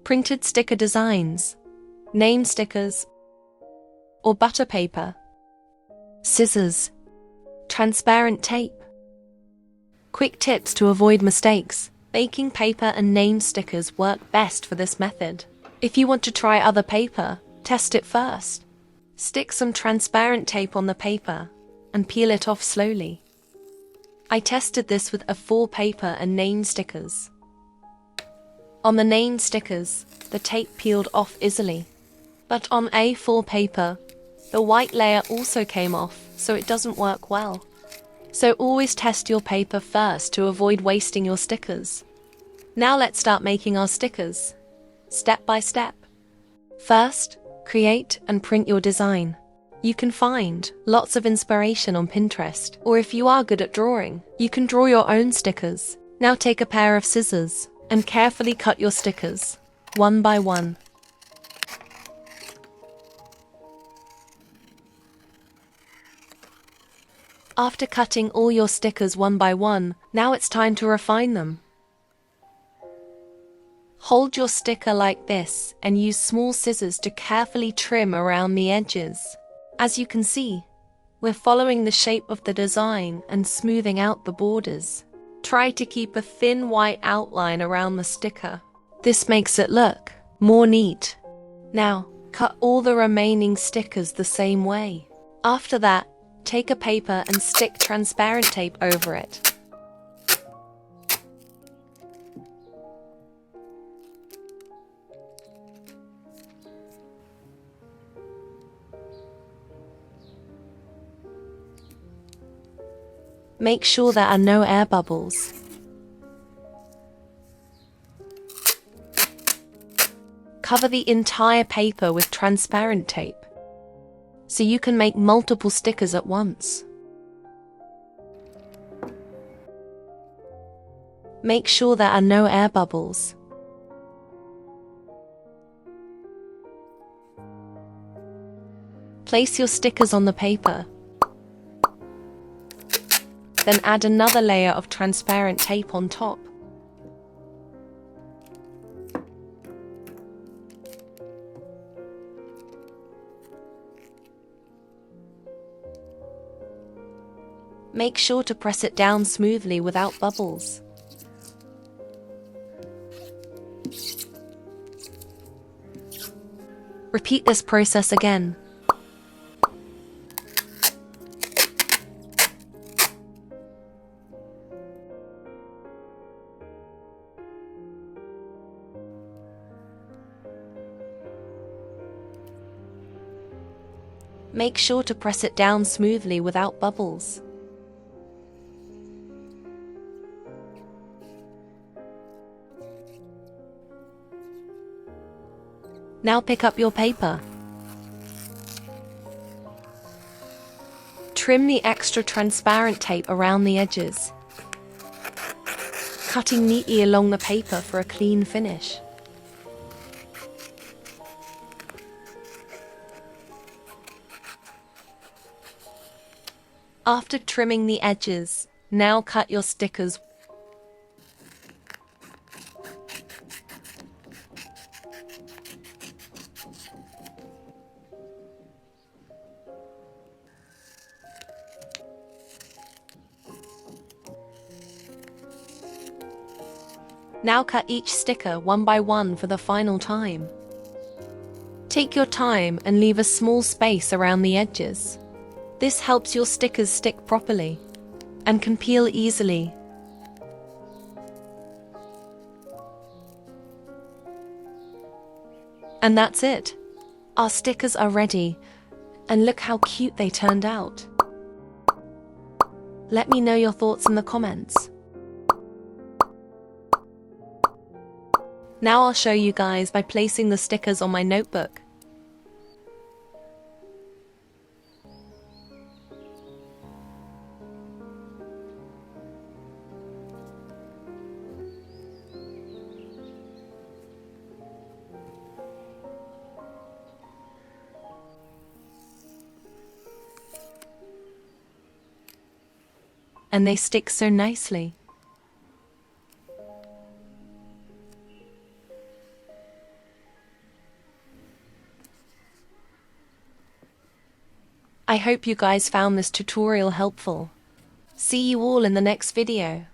printed sticker designs, name stickers, or butter paper, scissors, transparent tape. Quick tips to avoid mistakes. Baking paper and name stickers work best for this method. If you want to try other paper, test it first. Stick some transparent tape on the paper and peel it off slowly. I tested this with A4 paper and name stickers. On the name stickers, the tape peeled off easily. But on A4 paper, the white layer also came off, so it doesn't work well. So always test your paper first to avoid wasting your stickers. Now let's start making our stickers, step by step. First, create and print your design. You can find lots of inspiration on Pinterest, or if you are good at drawing, you can draw your own stickers. Now take a pair of scissors and carefully cut your stickers, one by one. After cutting all your stickers one by one, now it's time to refine them. Hold your sticker like this and use small scissors to carefully trim around the edges. As you can see, we're following the shape of the design and smoothing out the borders. Try to keep a thin white outline around the sticker. This makes it look more neat. Now, cut all the remaining stickers the same way. After that, take a paper and stick transparent tape over it. Make sure there are no air bubbles. Cover the entire paper with transparent tape, so you can make multiple stickers at once. Make sure there are no air bubbles. Place your stickers on the paper. Then add another layer of transparent tape on top. Make sure to press it down smoothly without bubbles. Repeat this process again. Make sure to press it down smoothly without bubbles. Now pick up your paper. Trim the extra transparent tape around the edges, cutting neatly along the paper for a clean finish. After trimming the edges, now cut your stickers. Now cut each sticker one by one for the final time. Take your time and leave a small space around the edges. This helps your stickers stick properly and can peel easily. And that's it. Our stickers are ready, and look how cute they turned out. Let me know your thoughts in the comments. Now I'll show you guys by placing the stickers on my notebook. And they stick so nicely. I hope you guys found this tutorial helpful. See you all in the next video.